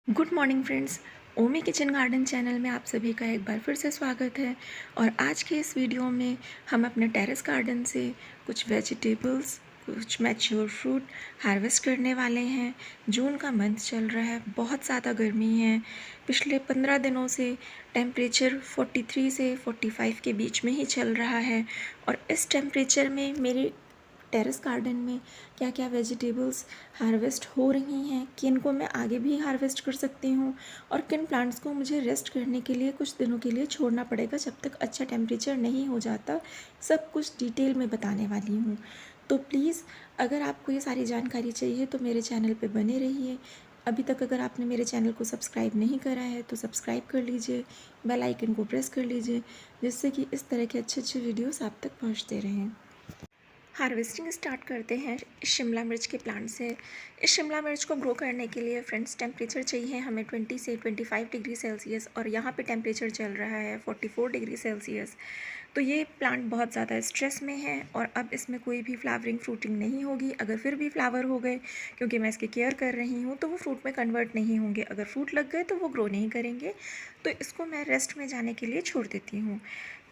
Good morning friends. Omi kitchen garden channel में आप सभी का एक बार फिर से स्वागत है। और आज के इस वीडियो में हम अपने टेरेस गार्डन से कुछ वेजिटेबल्स, कुछ मैच्योर फ्रूट हार्वेस्ट करने वाले हैं। जून का मंथ चल रहा है, बहुत ज़्यादा गर्मी है। पिछले 15 दिनों से टेम्परेचर 43 से 45 के बीच में ही चल रहा है। और इस टेम्परेचर में मेरी टेरेस गार्डन में क्या क्या वेजिटेबल्स हार्वेस्ट हो रही हैं, किन को मैं आगे भी हार्वेस्ट कर सकती हूँ और किन प्लांट्स को मुझे रेस्ट करने के लिए कुछ दिनों के लिए छोड़ना पड़ेगा जब तक अच्छा टेम्परेचर नहीं हो जाता, सब कुछ डिटेल में बताने वाली हूँ। तो प्लीज़ अगर आपको ये सारी जानकारी चाहिए तो मेरे चैनल पे बने रहिए। अभी तक अगर आपने मेरे चैनल को सब्सक्राइब नहीं करा है तो सब्सक्राइब कर लीजिए, बेल आइकन को प्रेस कर लीजिए, जिससे कि इस तरह के अच्छे अच्छे वीडियोस आप तक पहुंचते रहें। हार्वेस्टिंग स्टार्ट करते हैं इस शिमला मिर्च के प्लांट से। इस शिमला मिर्च को ग्रो करने के लिए फ्रेंड्स टेम्परेचर चाहिए हमें 20 से 25 डिग्री सेल्सियस, और यहाँ पे टेम्परेचर चल रहा है 44 डिग्री सेल्सियस। तो ये प्लांट बहुत ज़्यादा स्ट्रेस में है और अब इसमें कोई भी फ्लावरिंग फ्रूटिंग नहीं होगी। अगर फिर भी फ्लावर हो गए, क्योंकि मैं इसकी केयर कर रही हूँ, तो वो फ्रूट में कन्वर्ट नहीं होंगे। अगर फ्रूट लग गए तो वो ग्रो नहीं करेंगे। तो इसको मैं रेस्ट में जाने के लिए छोड़ देती हूँ।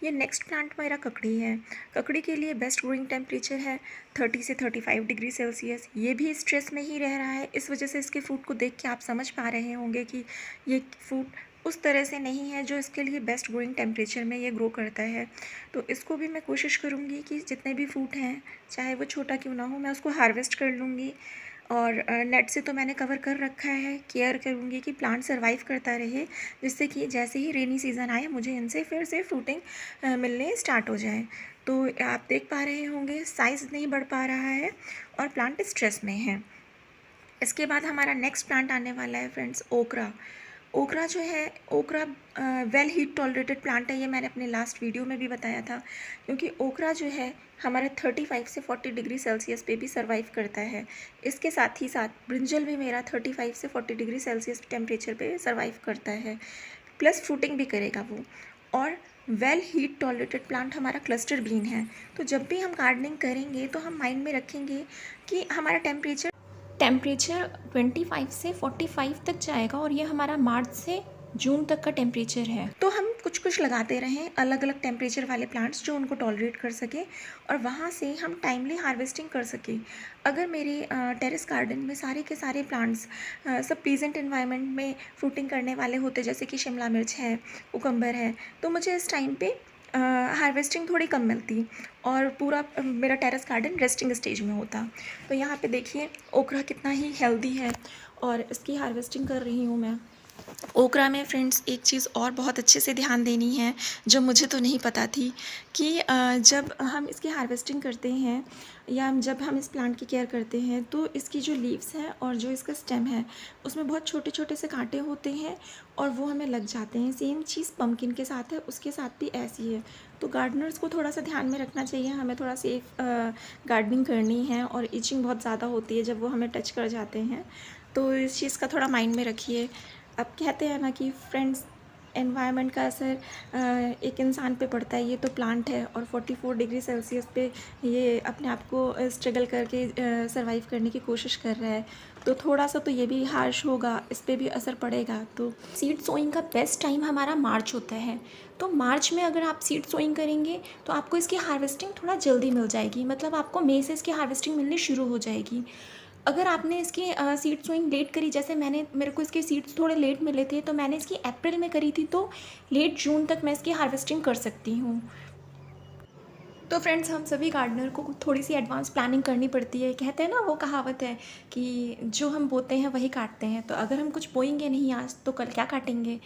ये नेक्स्ट प्लांट मेरा ककड़ी है। ककड़ी के लिए बेस्ट ग्रोइंग टेम्परेचर है 30 से 35 डिग्री सेल्सियस। ये भी स्ट्रेस में ही रह रहा है, इस वजह से इसके फ्रूट को देख के आप समझ पा रहे होंगे कि ये फ्रूट उस तरह से नहीं है जो इसके लिए बेस्ट ग्रोइंग टेम्परेचर में ये ग्रो करता है। तो इसको भी मैं कोशिश करूँगी कि जितने भी फ्रूट हैं, चाहे वो छोटा क्यों ना हो, मैं उसको हार्वेस्ट कर लूँगी। और नेट से तो मैंने कवर कर रखा है। केयर करूँगी कि प्लांट सर्वाइव करता रहे, जिससे कि जैसे ही रेनी सीज़न आए मुझे इनसे फिर से फ्रूटिंग मिलने स्टार्ट हो जाए। तो आप देख पा रहे होंगे साइज़ नहीं बढ़ पा रहा है और प्लांट स्ट्रेस में है। इसके बाद हमारा नेक्स्ट प्लांट आने वाला है फ्रेंड्स, ओकरा। ओकरा जो है, ओकरा वेल हीट टॉलरेटेड प्लांट है। ये मैंने अपने लास्ट वीडियो में भी बताया था, क्योंकि ओकरा जो है हमारे 35 से 40 डिग्री सेल्सियस पे भी सर्वाइव करता है। इसके साथ ही साथ ब्रिंजल भी मेरा 35 से 40 डिग्री सेल्सियस टेम्परेचर पे सर्वाइव करता है, प्लस फ्रूटिंग भी करेगा वो। और वेल हीट टॉलरेटेड प्लांट हमारा क्लस्टर बीन है। तो जब भी हम गार्डनिंग करेंगे तो हम माइंड में रखेंगे कि हमारा टेम्परेचर 25 से 45 तक जाएगा और ये हमारा मार्च से जून तक का टेम्परेचर है। तो हम कुछ कुछ लगाते रहें अलग अलग टेम्परेचर वाले प्लांट्स जो उनको टॉलरेट कर सकें और वहाँ से हम टाइमली हार्वेस्टिंग कर सकें। अगर मेरे टेरेस गार्डन में सारे के सारे प्लांट्स सब प्लीजेंट इन्वायरमेंट में फ्रूटिंग करने वाले होते, जैसे कि शिमला मिर्च है, कुकम्बर है, तो मुझे इस टाइम पे हार्वेस्टिंग थोड़ी कम मिलती और पूरा मेरा टेरेस गार्डन रेस्टिंग स्टेज में होता। तो यहाँ पे देखिए ओकरा कितना ही हेल्दी है और इसकी हार्वेस्टिंग कर रही हूँ मैं। ओकरा में फ्रेंड्स एक चीज़ और बहुत अच्छे से ध्यान देनी है, जो मुझे तो नहीं पता थी, कि जब हम इसकी हार्वेस्टिंग करते हैं या जब हम इस प्लांट की केयर करते हैं तो इसकी जो लीव्स हैं और जो इसका स्टेम है उसमें बहुत छोटे छोटे से कांटे होते हैं और वो हमें लग जाते हैं। सेम चीज़ पम्पकिन के साथ है, उसके साथ भी ऐसी है। तो गार्डनर्स को थोड़ा सा ध्यान में रखना चाहिए, हमें थोड़ा सेफ गार्डनिंग करनी है और इचिंग बहुत ज़्यादा होती है जब वो हमें टच कर जाते हैं। तो इस चीज़ का थोड़ा माइंड में रखिए। अब कहते हैं ना कि फ्रेंड्स, एनवायरनमेंट का असर एक इंसान पे पड़ता है। ये तो प्लांट है और 44 डिग्री सेल्सियस पे ये अपने आप को स्ट्रगल करके सरवाइव करने की कोशिश कर रहा है। तो थोड़ा सा तो ये भी हार्श होगा, इस पर भी असर पड़ेगा। तो सीड सोइंग का बेस्ट टाइम हमारा मार्च होता है। तो मार्च में अगर आप सीड सोइंग करेंगे तो आपको इसकी हार्वेस्टिंग थोड़ा जल्दी मिल जाएगी, मतलब आपको मई से इसकी हार्वेस्टिंग मिलनी शुरू हो जाएगी। अगर आपने इसकी सीड सोइंग लेट करी, जैसे मेरे को इसके सीड्स थोड़े लेट मिले थे, तो मैंने इसकी अप्रैल में करी थी, तो लेट जून तक मैं इसकी हार्वेस्टिंग कर सकती हूँ। तो फ्रेंड्स, हम सभी गार्डनर को थोड़ी सी एडवांस प्लानिंग करनी पड़ती है। कहते हैं ना, वो कहावत है कि जो हम बोते हैं वही काटते हैं। तो अगर हम कुछ बोएंगे नहीं आज तो कल क्या काटेंगे।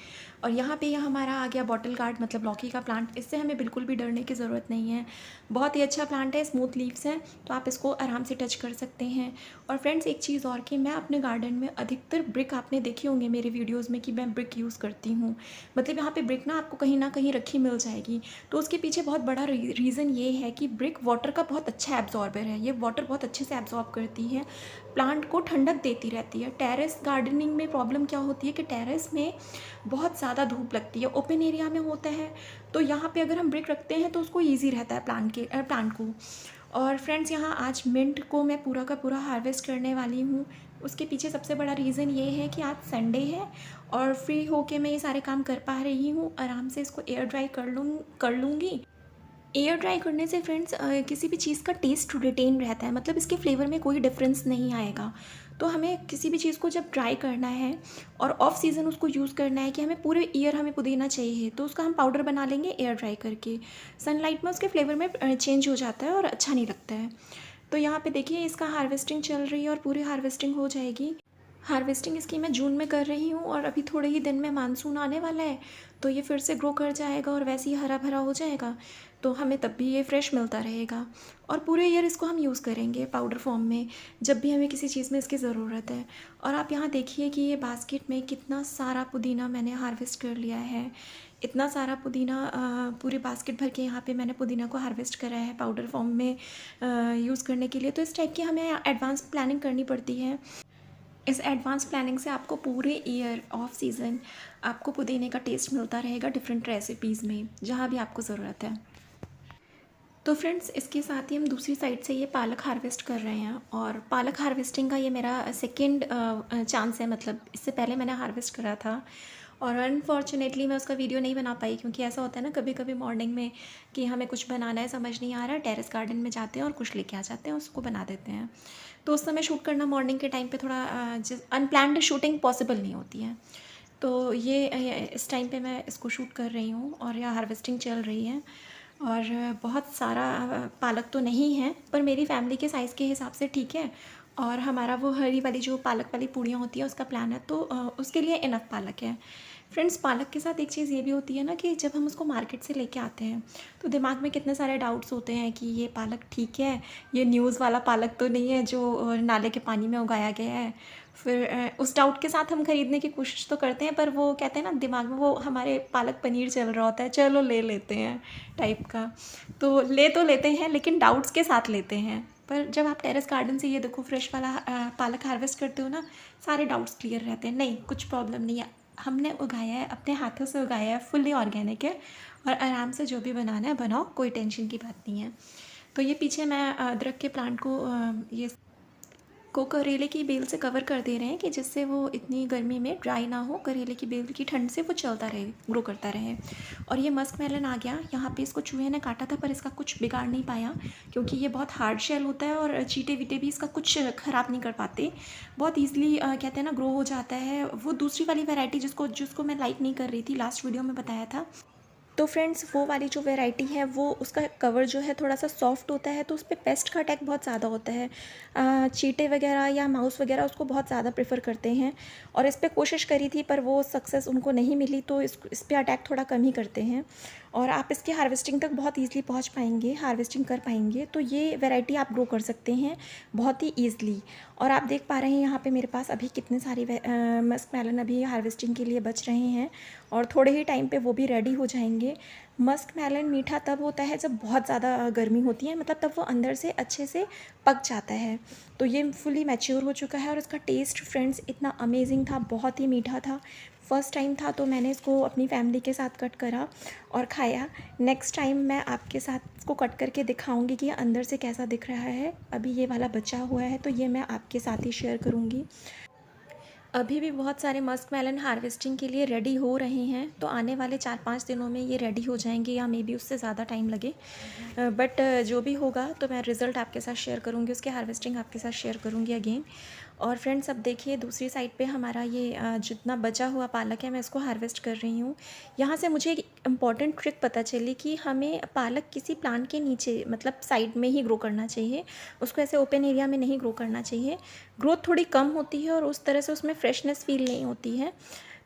और यहाँ पे यह हमारा आ गया बॉटल गार्ड, मतलब लौकी का प्लांट। इससे हमें बिल्कुल भी डरने की ज़रूरत नहीं है। बहुत ही अच्छा प्लांट है, स्मूथ लीव्स हैं, तो आप इसको आराम से टच कर सकते हैं। और फ्रेंड्स, एक चीज़ और कि मैं अपने गार्डन में अधिकतर ब्रिक, आपने देखे होंगे मेरे वीडियोज़ में कि मैं ब्रिक यूज़ करती हूँ। मतलब यहाँ पे ब्रिक ना कहीं रखी मिल जाएगी। तो उसके पीछे बहुत बड़ा रीज़न ये है कि ब्रिक वाटर का बहुत अच्छा एब्जॉर्बर है। ये वाटर बहुत अच्छे से एब्जॉर्ब करती है, प्लांट को ठंडक देती रहती है। टेरेस गार्डनिंग में प्रॉब्लम क्या होती है कि टेरेस में बहुत ज़्यादा धूप लगती है, ओपन एरिया में होता है। तो यहाँ पे अगर हम ब्रिक रखते हैं तो उसको ईजी रहता है प्लांट को। और फ्रेंड्स, यहाँ आज मिंट को मैं पूरा का पूरा हार्वेस्ट करने वाली हूँ। उसके पीछे सबसे बड़ा रीज़न ये है कि आज संडे है और फ्री होके मैं ये सारे काम कर पा रही हूँ। आराम से इसको एयर ड्राई कर लूँगी। एयर ड्राई करने से फ्रेंड्स किसी भी चीज़ का टेस्ट रिटेन रहता है, मतलब इसके फ्लेवर में कोई डिफरेंस नहीं आएगा। तो हमें किसी भी चीज़ को जब ड्राई करना है और ऑफ सीज़न उसको यूज़ करना है कि हमें पूरे ईयर हमें पुदीना चाहिए, तो उसका हम पाउडर बना लेंगे एयर ड्राई करके। सनलाइट में उसके फ्लेवर में चेंज हो जाता है और अच्छा नहीं लगता है। तो यहाँ पे देखिए इसका हार्वेस्टिंग चल रही है और पूरी हार्वेस्टिंग हो जाएगी। हार्वेस्टिंग इसकी मैं जून में कर रही हूँ और अभी थोड़े ही दिन में मानसून आने वाला है, तो ये फिर से ग्रो कर जाएगा और वैसे ही हरा भरा हो जाएगा। तो हमें तब भी ये फ्रेश मिलता रहेगा और पूरे ईयर इसको हम यूज़ करेंगे पाउडर फॉर्म में, जब भी हमें किसी चीज़ में इसकी ज़रूरत है। और आप यहाँ देखिए कि ये बास्केट में कितना सारा पुदीना मैंने हार्वेस्ट कर लिया है। इतना सारा पुदीना पूरी बास्केट भर के यहाँ पे मैंने पुदीना को हार्वेस्ट करा है पाउडर फॉर्म में यूज़ करने के लिए। तो इस टाइप की हमें एडवांस प्लानिंग करनी पड़ती है। इस एडवांस प्लानिंग से आपको पूरे ईयर ऑफ सीज़न आपको पुदीने का टेस्ट मिलता रहेगा डिफरेंट रेसिपीज़ में, जहाँ भी आपको ज़रूरत है। तो फ्रेंड्स इसके साथ ही हम दूसरी साइड से ये पालक हार्वेस्ट कर रहे हैं और पालक हार्वेस्टिंग का ये मेरा सेकंड चांस है, मतलब इससे पहले मैंने हार्वेस्ट करा था और अनफॉर्चुनेटली मैं उसका वीडियो नहीं बना पाई, क्योंकि ऐसा होता है ना कभी कभी मॉर्निंग में कि हमें कुछ बनाना है, समझ नहीं आ रहा, टेरेस गार्डन में जाते हैं और कुछ लेके आ जाते हैं, उसको बना देते हैं। तो उस समय शूट करना मॉर्निंग के टाइम पे थोड़ा अनप्लान्ड शूटिंग पॉसिबल नहीं होती है। तो ये इस टाइम पे मैं इसको शूट कर रही हूँ और यह हार्वेस्टिंग चल रही है। और बहुत सारा पालक तो नहीं है, पर मेरी फैमिली के साइज़ के हिसाब से ठीक है। और हमारा वो हरी वाली जो पालक वाली पूड़ियाँ होती है उसका प्लान है, तो उसके लिए इनफ पालक है। फ्रेंड्स पालक के साथ एक चीज़ ये भी होती है ना कि जब हम उसको मार्केट से लेके आते हैं तो दिमाग में कितने सारे डाउट्स होते हैं कि ये पालक ठीक है, ये न्यूज़ वाला पालक तो नहीं है जो नाले के पानी में उगाया गया है। फिर उस डाउट के साथ हम ख़रीदने की कोशिश तो करते हैं, पर वो कहते हैं ना दिमाग में वो हमारे पालक पनीर चल रहा होता है, चलो ले लेते हैं टाइप का। तो लेते हैं लेकिन डाउट्स के साथ लेते हैं। पर जब आप टेरेस गार्डन से ये देखो फ्रेश वाला पालक हार्वेस्ट करते हो ना, सारे डाउट्स क्लियर रहते हैं। नहीं, कुछ प्रॉब्लम नहीं है, हमने उगाया है, अपने हाथों से उगाया है, फुल्ली ऑर्गेनिक है और आराम से जो भी बनाना है बनाओ, कोई टेंशन की बात नहीं है। तो ये पीछे मैं अदरक के प्लांट को करेले की बेल से कवर कर दे रहे हैं कि जिससे वो इतनी गर्मी में ड्राई ना हो, करेले की बेल की ठंड से वो चलता रहे, ग्रो करता रहे। और ये मस्क मेलन आ गया, यहाँ पे इसको चूहे ने काटा था पर इसका कुछ बिगाड़ नहीं पाया, क्योंकि ये बहुत हार्ड शेल होता है और चीटे वीटे भी इसका कुछ ख़राब नहीं कर पाते, बहुत ईजिली कहते हैं ना ग्रो हो जाता है। वो दूसरी वाली वैरायटी जिसको जिसको मैं लाइक नहीं कर रही थी, लास्ट वीडियो में बताया था, तो फ्रेंड्स वो वाली जो वैरायटी है वो उसका कवर जो है थोड़ा सा सॉफ्ट होता है, तो उस पर पेस्ट का अटैक बहुत ज़्यादा होता है। चींटे वगैरह या माउस वगैरह उसको बहुत ज़्यादा प्रेफर करते हैं और इस पर कोशिश करी थी पर वो सक्सेस उनको नहीं मिली, तो इस पर अटैक थोड़ा कम ही करते हैं और आप इसकी हार्वेस्टिंग तक बहुत ईजिली पहुंच पाएंगे, हार्वेस्टिंग कर पाएंगे। तो ये वैरायटी आप ग्रो कर सकते हैं बहुत ही ईजिली। और आप देख पा रहे हैं यहाँ पे मेरे पास अभी कितने सारे मस्क मेलन अभी हार्वेस्टिंग के लिए बच रहे हैं और थोड़े ही टाइम पे वो भी रेडी हो जाएंगे। मस्क मेलन मीठा तब होता है जब बहुत ज़्यादा गर्मी होती है, मतलब तब वो अंदर से अच्छे से पक जाता है। तो ये फुली मैच्योर हो चुका है और इसका टेस्ट फ्रेंड्स इतना अमेजिंग था, बहुत ही मीठा था। फर्स्ट टाइम था तो मैंने इसको अपनी फैमिली के साथ कट करा और खाया। नेक्स्ट टाइम मैं आपके साथ इसको कट करके दिखाऊंगी कि ये अंदर से कैसा दिख रहा है। अभी ये वाला बचा हुआ है तो ये मैं आपके साथ ही शेयर करूँगी। अभी भी बहुत सारे मस्क मेलन हार्वेस्टिंग के लिए रेडी हो रहे हैं, तो आने वाले 4-5 दिनों में ये रेडी हो जाएंगे या मे बी उससे ज़्यादा टाइम लगे। बट जो भी होगा तो मैं रिज़ल्ट आपके साथ शेयर करूँगी, उसके हार्वेस्टिंग आपके साथ शेयर करूँगी अगेन। और फ्रेंड्स अब देखिए दूसरी साइड पे हमारा ये जितना बचा हुआ पालक है मैं इसको हार्वेस्ट कर रही हूँ। यहाँ से मुझे एक इम्पॉर्टेंट ट्रिक पता चली कि हमें पालक किसी प्लांट के नीचे, मतलब साइड में ही ग्रो करना चाहिए, उसको ऐसे ओपन एरिया में नहीं ग्रो करना चाहिए। ग्रोथ थोड़ी कम होती है और उस तरह से उसमें फ्रेशनेस फील नहीं होती है।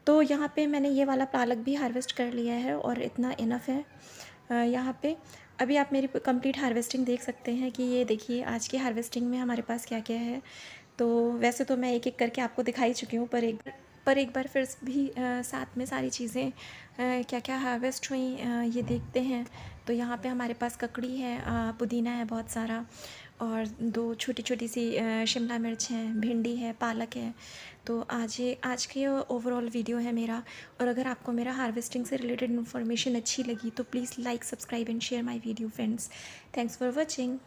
तो यहाँ पे मैंने ये वाला पालक भी हार्वेस्ट कर लिया है और इतना इनफ है यहाँ पे। अभी आप मेरी कंप्लीट हार्वेस्टिंग देख सकते हैं कि ये देखिए आज की हार्वेस्टिंग में हमारे पास क्या क्या है। तो वैसे तो मैं एक एक करके आपको दिखाई चुकी हूँ, पर एक बार फिर भी साथ में सारी चीज़ें क्या क्या हार्वेस्ट हुई ये देखते हैं। तो यहाँ पे हमारे पास ककड़ी है, पुदीना है बहुत सारा, और 2 छोटी छोटी सी शिमला मिर्च हैं, भिंडी है, पालक है। तो आज की ओवरऑल वीडियो है मेरा। और अगर आपको मेरा हार्वेस्टिंग से रिलेटेड इन्फॉर्मेशन अच्छी लगी तो please like, subscribe and share my video friends. Thanks for watching.